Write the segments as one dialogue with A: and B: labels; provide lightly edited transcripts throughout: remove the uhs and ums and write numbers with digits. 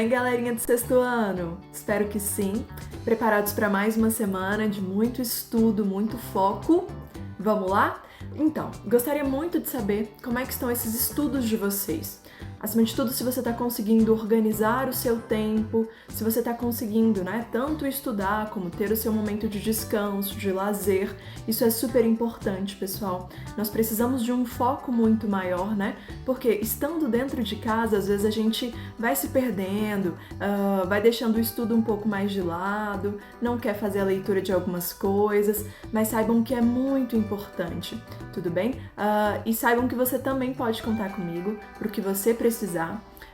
A: bem, galerinha do sexto ano? Espero que sim. Preparados para mais uma semana de muito estudo, muito foco? Vamos lá? Então, gostaria muito de saber como é que estão esses estudos de vocês. Acima de tudo, se você está conseguindo organizar o seu tempo, se você está conseguindo, tanto estudar como ter o seu momento de descanso, de lazer, isso é super importante, pessoal. Nós precisamos de um foco muito maior, Porque estando dentro de casa, às vezes a gente vai se perdendo, vai deixando o estudo um pouco mais de lado, não quer fazer a leitura de algumas coisas, mas saibam que é muito importante, tudo bem? E saibam que você também pode contar comigo para o que você precisar.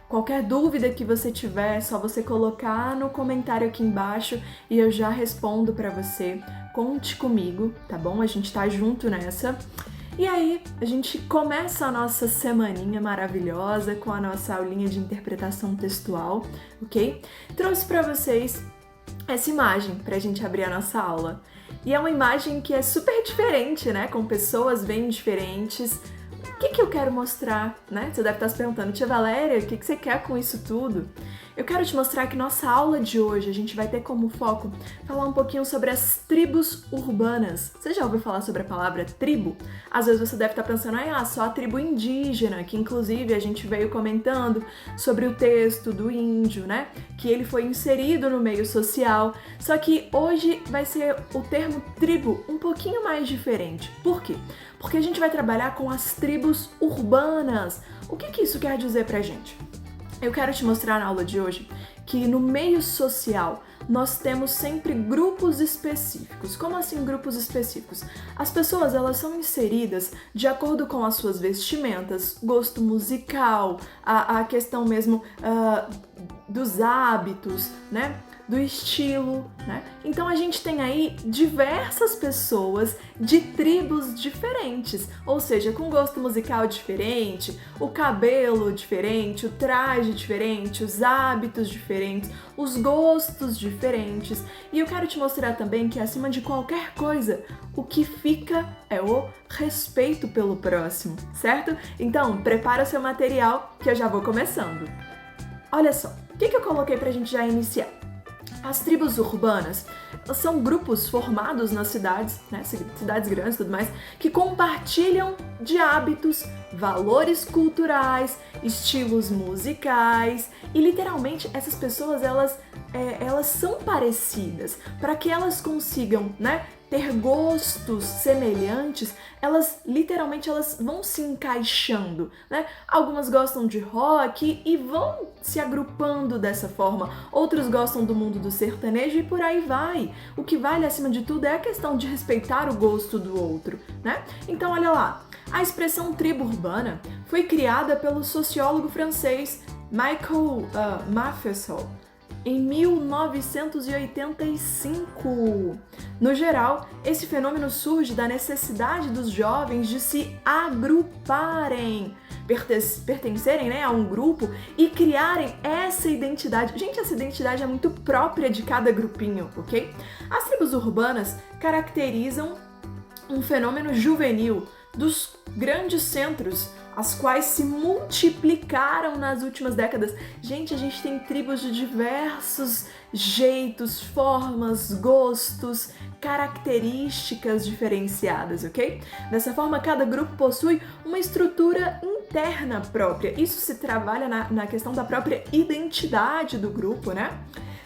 A: Qualquer dúvida que você tiver, é só você colocar no comentário aqui embaixo e eu já respondo para você. Conte comigo, tá bom? A gente tá junto nessa. E aí, a gente começa a nossa semaninha maravilhosa com a nossa aulinha de interpretação textual, ok? Trouxe para vocês essa imagem pra gente abrir a nossa aula. E é uma imagem que é super diferente, Com pessoas bem diferentes. O que eu quero mostrar, Você deve estar se perguntando, tia Valéria, o que você quer com isso tudo? Eu quero te mostrar que nossa aula de hoje a gente vai ter como foco falar um pouquinho sobre as tribos urbanas. Você já ouviu falar sobre a palavra tribo? Às vezes você deve estar pensando, só a tribo indígena, que inclusive a gente veio comentando sobre o texto do índio, Que ele foi inserido no meio social. Só que hoje vai ser o termo tribo um pouquinho mais diferente. Por quê? Porque a gente vai trabalhar com as tribos urbanas. O que isso quer dizer pra gente? Eu quero te mostrar na aula de hoje que no meio social nós temos sempre grupos específicos. Como assim grupos específicos? As pessoas, elas são inseridas de acordo com as suas vestimentas, gosto musical, a questão mesmo dos hábitos, do estilo, Então a gente tem aí diversas pessoas de tribos diferentes, ou seja, com gosto musical diferente, o cabelo diferente, o traje diferente, os hábitos diferentes, os gostos diferentes. E eu quero te mostrar também que acima de qualquer coisa, o que fica é o respeito pelo próximo, certo? Então, prepara o seu material que eu já vou começando. Olha só, o que eu coloquei pra gente já iniciar? As tribos urbanas são grupos formados nas cidades, cidades grandes e tudo mais, que compartilham de hábitos, valores culturais, estilos musicais e literalmente essas pessoas elas são parecidas para que elas consigam, ter gostos semelhantes, elas vão se encaixando, Algumas gostam de rock e vão se agrupando dessa forma, outros gostam do mundo do sertanejo e por aí vai. O que vale acima de tudo é a questão de respeitar o gosto do outro, Então olha lá, a expressão tribo urbana foi criada pelo sociólogo francês Michael Matheson em 1985. No geral, esse fenômeno surge da necessidade dos jovens de se agruparem, pertencerem a um grupo e criarem essa identidade. Gente, essa identidade é muito própria de cada grupinho, ok? As tribos urbanas caracterizam um fenômeno juvenil dos grandes centros, as quais se multiplicaram nas últimas décadas. Gente, a gente tem tribos de diversos jeitos, formas, gostos, características diferenciadas, ok? Dessa forma, cada grupo possui uma estrutura interna própria. Isso se trabalha na questão da própria identidade do grupo,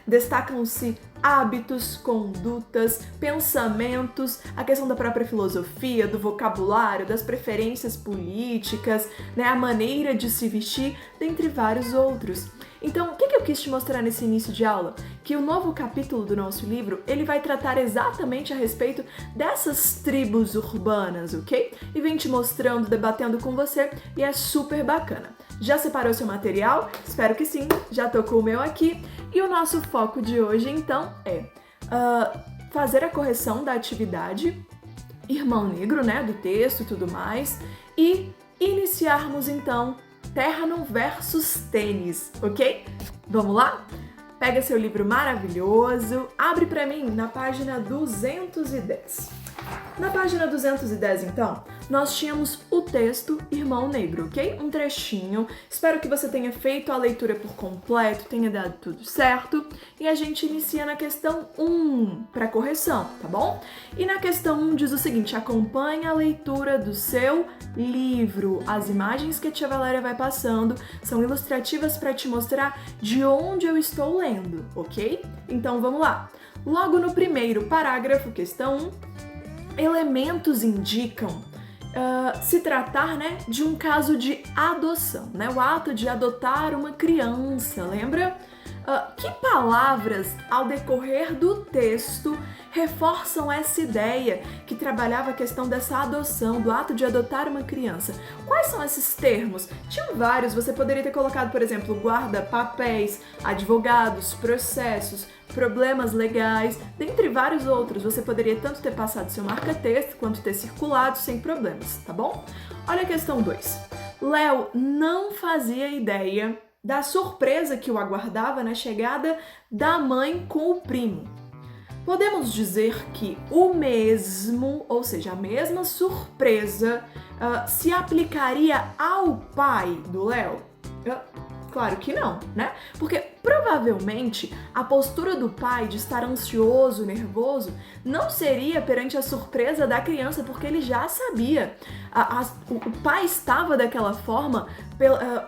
A: Destacam-se hábitos, condutas, pensamentos, a questão da própria filosofia, do vocabulário, das preferências políticas, a maneira de se vestir, dentre vários outros. Então, o que eu quis te mostrar nesse início de aula? Que o novo capítulo do nosso livro, ele vai tratar exatamente a respeito dessas tribos urbanas, ok? E vem te mostrando, debatendo com você, e é super bacana. Já separou seu material? Espero que sim, já tô com o meu aqui. E o nosso foco de hoje, então, é fazer a correção da atividade Irmão Negro, do texto e tudo mais, e iniciarmos, então, Terno versus Tênis, ok? Vamos lá? Pega seu livro maravilhoso, abre pra mim na página 210. Na página 210, então, nós tínhamos o texto Irmão Negro, ok? Um trechinho. Espero que você tenha feito a leitura por completo, tenha dado tudo certo. E a gente inicia na questão 1, para correção, tá bom? E na questão 1 diz o seguinte: acompanhe a leitura do seu livro. As imagens que a tia Valéria vai passando são ilustrativas para te mostrar de onde eu estou lendo, ok? Então vamos lá. Logo no primeiro parágrafo, questão 1, elementos indicam se tratar, né, de um caso de adoção, né? O ato de adotar uma criança, lembra? Que palavras, ao decorrer do texto, reforçam essa ideia que trabalhava a questão dessa adoção, do ato de adotar uma criança? Quais são esses termos? Tinham vários, você poderia ter colocado, por exemplo, guarda-papéis, advogados, processos, problemas legais, dentre vários outros. Você poderia tanto ter passado seu marca-texto quanto ter circulado sem problemas, tá bom? Olha a questão 2. Léo não fazia ideia da surpresa que o aguardava na chegada da mãe com o primo. Podemos dizer que o mesmo, ou seja, a mesma surpresa, se aplicaria ao pai do Léo? Claro que não, né? Porque provavelmente a postura do pai de estar ansioso, nervoso, não seria perante a surpresa da criança, porque ele já sabia. O pai estava daquela forma,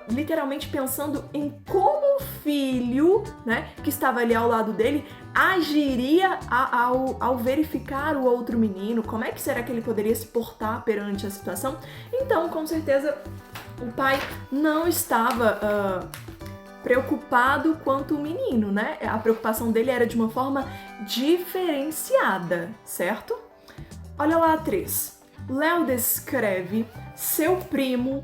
A: literalmente pensando em como o filho, né, que estava ali ao lado dele, agiria ao verificar o outro menino, como é que será que ele poderia se portar perante a situação. Então, com certeza, o pai não estava preocupado quanto o menino, né? A preocupação dele era de uma forma diferenciada, certo? Olha lá a 3. Léo descreve seu primo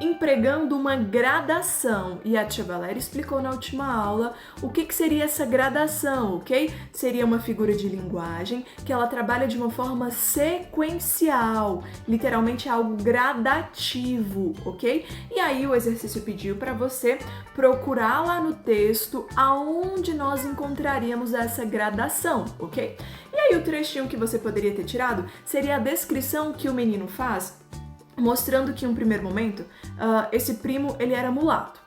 A: empregando uma gradação, e a tia Valéria explicou na última aula o que seria essa gradação, ok? Seria uma figura de linguagem que ela trabalha de uma forma sequencial, literalmente algo gradativo, ok? E aí o exercício pediu para você procurar lá no texto aonde nós encontraríamos essa gradação, ok? E aí o trechinho que você poderia ter tirado seria a descrição que o menino faz, mostrando que em um primeiro momento, esse primo ele era mulato.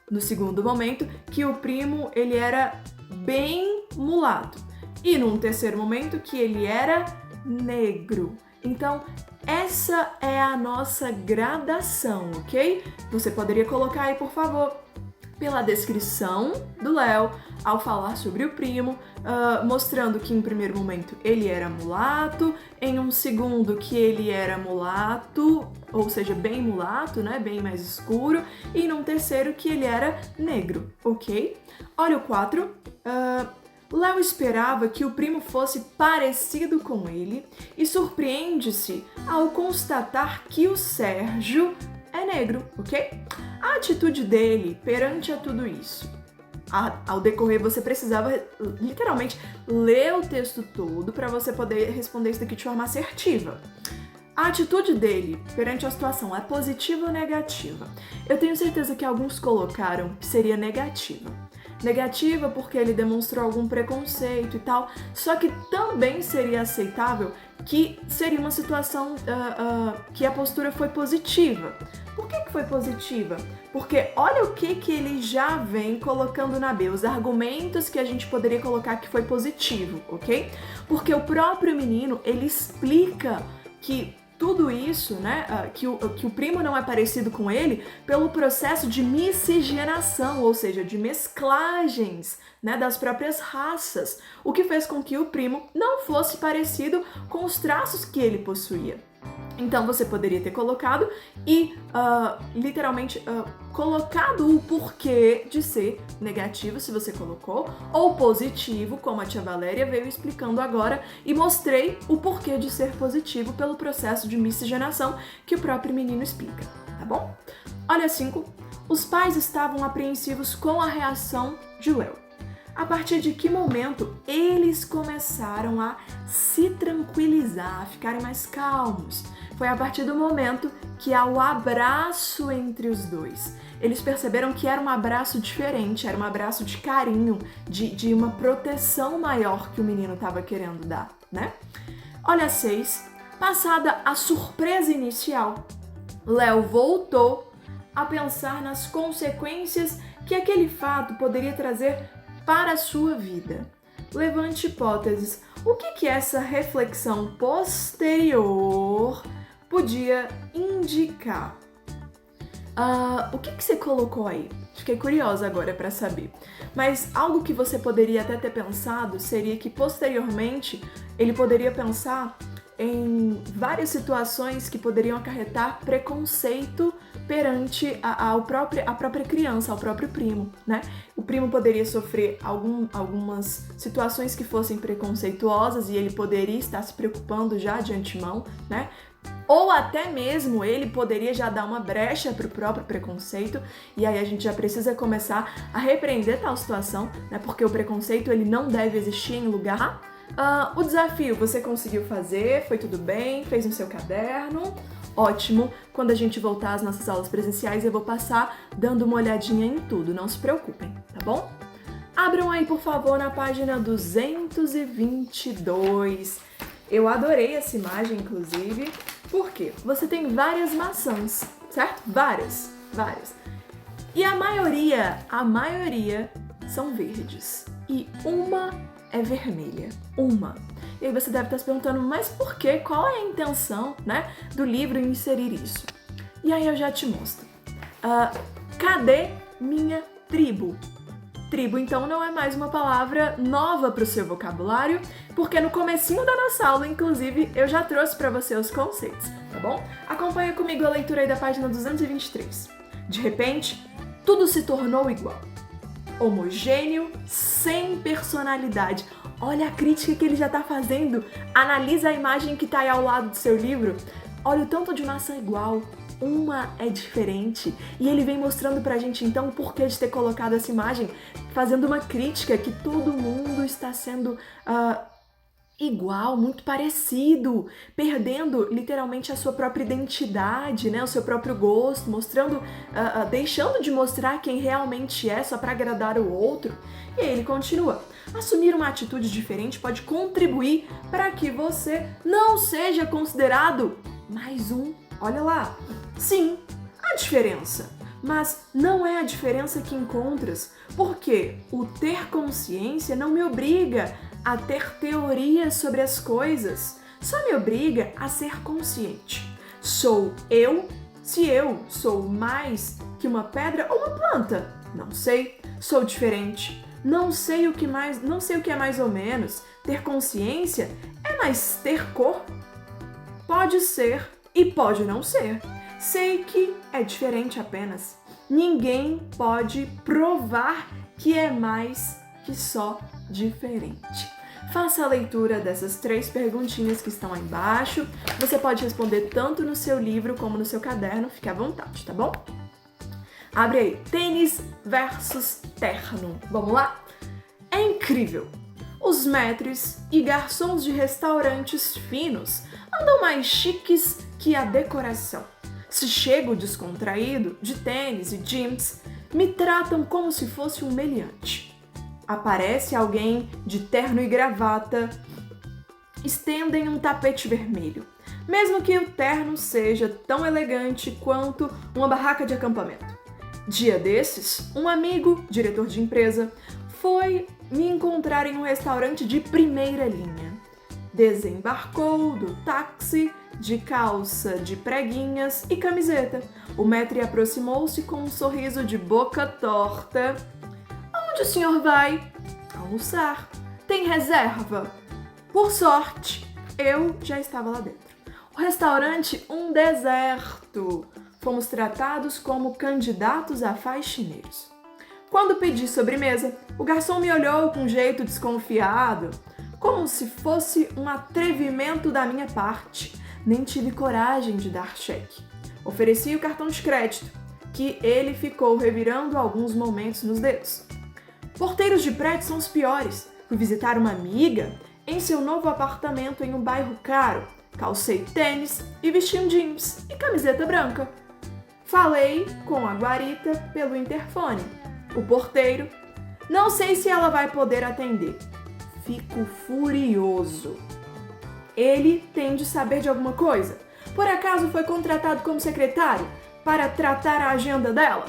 A: No segundo momento, que o primo ele era bem mulato. E num terceiro momento, que ele era negro. Então, essa é a nossa gradação, ok? Você poderia colocar aí, por favor, pela descrição do Léo, ao falar sobre o primo, mostrando que em primeiro momento ele era mulato, em um segundo que ele era mulato, ou seja, bem mulato, né, bem mais escuro, e num terceiro que ele era negro, ok? Olha o 4. Léo esperava que o primo fosse parecido com ele e surpreende-se ao constatar que o Sérgio é negro, ok? A atitude dele perante a tudo isso. Ao decorrer, você precisava literalmente ler o texto todo para você poder responder isso daqui de forma assertiva. A atitude dele perante a situação é positiva ou negativa? Eu tenho certeza que alguns colocaram que seria negativa. Negativa porque ele demonstrou algum preconceito e tal, só que também seria aceitável que seria uma situação que a postura foi positiva. Por que foi positiva? Porque olha o que ele já vem colocando na B, os argumentos que a gente poderia colocar que foi positivo, ok? Porque o próprio menino, ele explica que tudo isso, né, que o primo não é parecido com ele pelo processo de miscigenação, ou seja, de mesclagens, né, das próprias raças, o que fez com que o primo não fosse parecido com os traços que ele possuía. Então você poderia ter colocado e literalmente colocado o porquê de ser negativo, se você colocou, ou positivo, como a tia Valéria veio explicando agora, e mostrei o porquê de ser positivo pelo processo de miscigenação que o próprio menino explica, tá bom? Olha 5. Os pais estavam apreensivos com a reação de Léo. A partir de que momento eles começaram a se tranquilizar, a ficarem mais calmos? Foi a partir do momento que há o abraço entre os dois. Eles perceberam que era um abraço diferente, era um abraço de carinho, de uma proteção maior que o menino estava querendo dar, né? Olha a 6. Passada a surpresa inicial, Léo voltou a pensar nas consequências que aquele fato poderia trazer para a sua vida. Levante hipóteses. O que essa reflexão posterior podia indicar? O que você colocou aí? Fiquei curiosa agora para saber. Mas algo que você poderia até ter pensado seria que posteriormente ele poderia pensar em várias situações que poderiam acarretar preconceito perante a própria criança, ao próprio primo, né? O primo poderia sofrer algumas situações que fossem preconceituosas e ele poderia estar se preocupando já de antemão, né? Ou até mesmo ele poderia já dar uma brecha para o próprio preconceito, e aí a gente já precisa começar a repreender tal situação, né? Porque o preconceito ele não deve existir em lugar. O desafio você conseguiu fazer, foi tudo bem, fez no seu caderno, ótimo. Quando a gente voltar às nossas aulas presenciais eu vou passar dando uma olhadinha em tudo, não se preocupem, tá bom? Abram aí por favor na página 222. Eu adorei essa imagem, inclusive, porque você tem várias maçãs, certo? Várias. E a maioria são verdes. E uma é vermelha. Uma. E aí você deve estar se perguntando, mas por quê? Qual é a intenção, né, do livro em inserir isso? E aí eu já te mostro. Cadê minha tribo? Tribo, então, não é mais uma palavra nova para o seu vocabulário, porque no comecinho da nossa aula, inclusive, eu já trouxe para você os conceitos, tá bom? Acompanha comigo a leitura aí da página 223. De repente, tudo se tornou igual. Homogêneo, sem personalidade. Olha a crítica que ele já está fazendo. Analisa a imagem que está aí ao lado do seu livro. Olha o tanto de maçã igual. Uma é diferente. E ele vem mostrando pra gente então o porquê de ter colocado essa imagem, fazendo uma crítica que todo mundo está sendo igual, muito parecido, perdendo literalmente a sua própria identidade, né, o seu próprio gosto, mostrando, deixando de mostrar quem realmente é só para agradar o outro. E aí ele continua. Assumir uma atitude diferente pode contribuir para que você não seja considerado mais um. Olha lá. Sim, há diferença, mas não é a diferença que encontras, porque o ter consciência não me obriga a ter teorias sobre as coisas, só me obriga a ser consciente. Sou eu se eu sou mais que uma pedra ou uma planta? Não sei, sou diferente. Não sei o que é mais ou menos. Ter consciência é mais ter cor? Pode ser e pode não ser. Sei que é diferente apenas. Ninguém pode provar que é mais que só diferente. Faça a leitura dessas 3 perguntinhas que estão aí embaixo. Você pode responder tanto no seu livro como no seu caderno. Fique à vontade, tá bom? Abre aí. Tênis versus terno. Vamos lá? É incrível. Os maîtres e garçons de restaurantes finos andam mais chiques que a decoração. Se chego descontraído, de tênis e jeans, me tratam como se fosse um meliante. Aparece alguém de terno e gravata, estendem um tapete vermelho, mesmo que o terno seja tão elegante quanto uma barraca de acampamento. Dia desses, um amigo, diretor de empresa, foi me encontrar em um restaurante de primeira linha. Desembarcou do táxi, de calça de preguinhas e camiseta. O maître aproximou-se com um sorriso de boca torta. Aonde o senhor vai? Almoçar. Tem reserva? Por sorte, eu já estava lá dentro. O restaurante, um deserto. Fomos tratados como candidatos a faxineiros. Quando pedi sobremesa, o garçom me olhou com um jeito desconfiado, como se fosse um atrevimento da minha parte. Nem tive coragem de dar cheque. Ofereci o cartão de crédito, que ele ficou revirando alguns momentos nos dedos. Porteiros de prédio são os piores. Fui visitar uma amiga em seu novo apartamento em um bairro caro. Calcei tênis e vesti um jeans e camiseta branca. Falei com a guarita pelo interfone. O porteiro, não sei se ela vai poder atender. Fico furioso. ele tem de saber de alguma coisa? Por acaso foi contratado como secretário para tratar a agenda dela?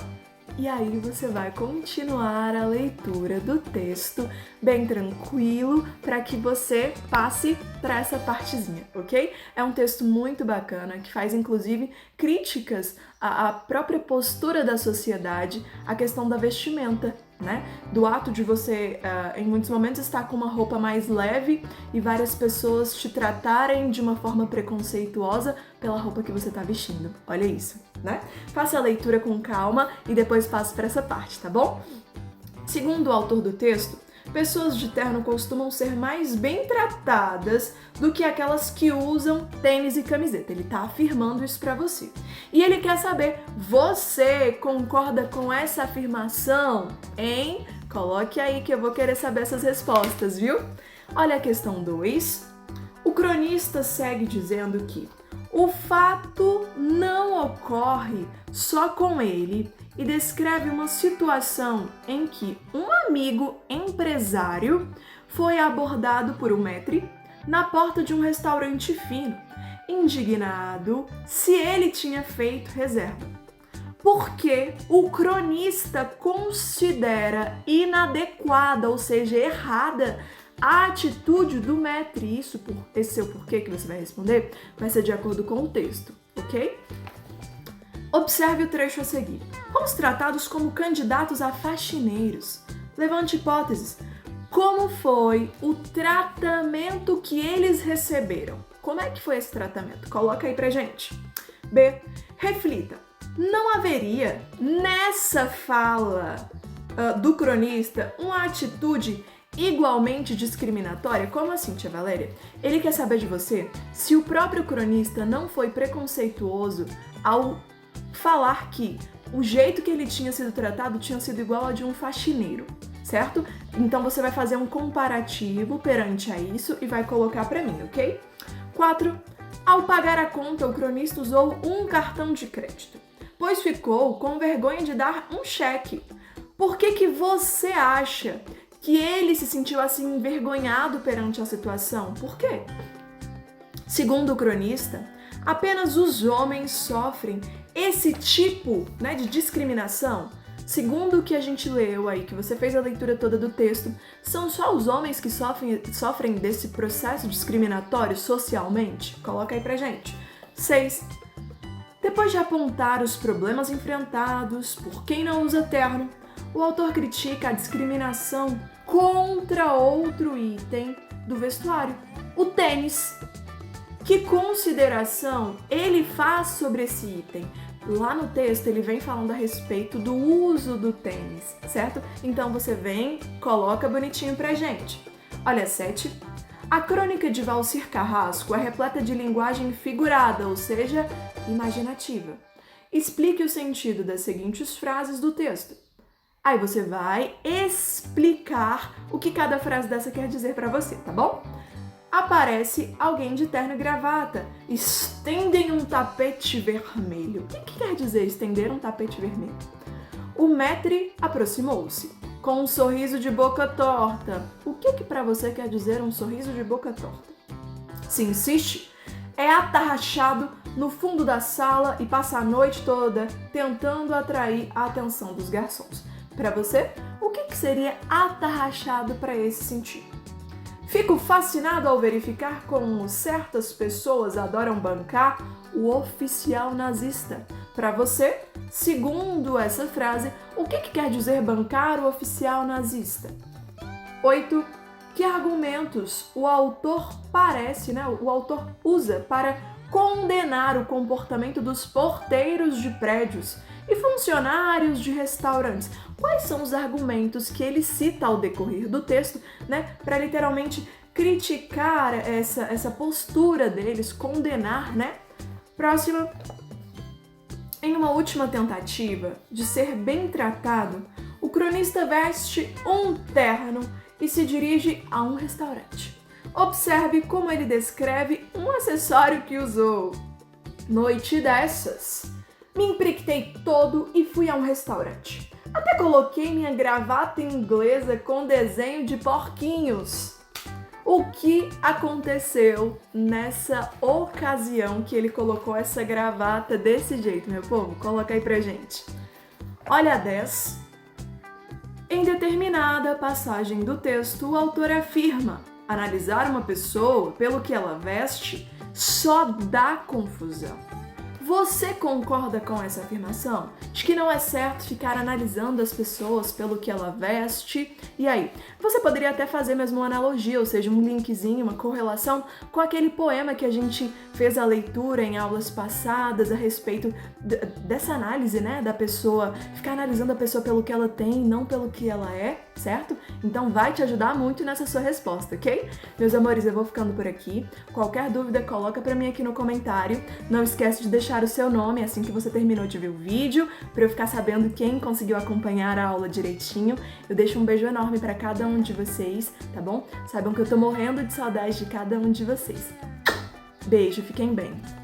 A: E aí você vai continuar a leitura do texto bem tranquilo para que você passe para essa partezinha, ok? É um texto muito bacana que faz inclusive críticas à própria postura da sociedade, à questão da vestimenta, né? Do ato de você, em muitos momentos, estar com uma roupa mais leve e várias pessoas te tratarem de uma forma preconceituosa pela roupa que você está vestindo. Olha isso, né? Faça a leitura com calma e depois passe para essa parte, tá bom? Segundo o autor do texto, pessoas de terno costumam ser mais bem tratadas do que aquelas que usam tênis e camiseta. Ele tá afirmando isso pra você. E ele quer saber, você concorda com essa afirmação, hein? Coloque aí que eu vou querer saber essas respostas, viu? Olha a questão 2. O cronista segue dizendo que o fato não ocorre só com ele e descreve uma situação em que um amigo empresário foi abordado por um maître na porta de um restaurante fino, indignado se ele tinha feito reserva. Porque o cronista considera inadequada, ou seja, errada, a atitude do maître. Esse seu porquê que você vai responder vai ser de acordo com o texto, ok? Observe o trecho a seguir. Fomos tratados como candidatos a faxineiros. Levante hipóteses. Como foi o tratamento que eles receberam? Como é que foi esse tratamento? Coloca aí pra gente. B. Reflita. Não haveria nessa fala do cronista uma atitude igualmente discriminatória? Como assim, tia Valéria? Ele quer saber de você se o próprio cronista não foi preconceituoso ao falar que o jeito que ele tinha sido tratado tinha sido igual ao de um faxineiro, certo? Então você vai fazer um comparativo perante a isso e vai colocar pra mim, ok? 4. Ao pagar a conta, o cronista usou um cartão de crédito, pois ficou com vergonha de dar um cheque. Por que você acha que ele se sentiu assim envergonhado perante a situação? Por quê? Segundo o cronista, apenas os homens sofrem esse tipo, né, de discriminação. Segundo o que a gente leu aí, que você fez a leitura toda do texto, são só os homens que sofrem desse processo discriminatório socialmente? Coloca aí pra gente. 6. Depois de apontar os problemas enfrentados por quem não usa terno, o autor critica a discriminação contra outro item do vestuário, o tênis. Que consideração ele faz sobre esse item? Lá no texto ele vem falando a respeito do uso do tênis, certo? Então você vem, coloca bonitinho pra gente. Olha, 7. A crônica de Valcir Carrasco é repleta de linguagem figurada, ou seja, imaginativa. Explique o sentido das seguintes frases do texto. Aí você vai explicar o que cada frase dessa quer dizer pra você, tá bom? Aparece alguém de terno e gravata. Estendem um tapete vermelho. O que quer dizer estender um tapete vermelho? O maître aproximou-se, com um sorriso de boca torta. O que pra você quer dizer um sorriso de boca torta? Se insiste, é atarrachado no fundo da sala e passa a noite toda tentando atrair a atenção dos garçons. Pra você, o que seria atarrachado para esse sentido? Fico fascinado ao verificar como certas pessoas adoram bancar o oficial nazista. Para você, segundo essa frase, o que quer dizer bancar o oficial nazista? 8. Que argumentos o autor usa para condenar o comportamento dos porteiros de prédios e funcionários de restaurantes? Quais são os argumentos que ele cita ao decorrer do texto, né, para literalmente criticar essa postura deles, condenar, né? Próxima. Em uma última tentativa de ser bem tratado, o cronista veste um terno e se dirige a um restaurante. Observe como ele descreve um acessório que usou. Noite dessas, me empreitei todo e fui a um restaurante. Até coloquei minha gravata inglesa com desenho de porquinhos. O que aconteceu nessa ocasião que ele colocou essa gravata desse jeito, meu povo? Coloca aí pra gente. Olha a 10. Em determinada passagem do texto, o autor afirma: analisar uma pessoa pelo que ela veste só dá confusão. Você concorda com essa afirmação? De que não é certo ficar analisando as pessoas pelo que ela veste? E aí, você poderia até fazer mesmo uma analogia, ou seja, um linkzinho, uma correlação com aquele poema que a gente fez a leitura em aulas passadas a respeito dessa análise, né, da pessoa, ficar analisando a pessoa pelo que ela tem, não pelo que ela é, certo? Então vai te ajudar muito nessa sua resposta, ok? Meus amores, eu vou ficando por aqui. Qualquer dúvida, coloca pra mim aqui no comentário. Não esquece de deixar o seu nome assim que você terminou de ver o vídeo, pra eu ficar sabendo quem conseguiu acompanhar a aula direitinho. Eu deixo um beijo enorme pra cada um de vocês, tá bom? Saibam que eu tô morrendo de saudade de cada um de vocês. Beijo, fiquem bem!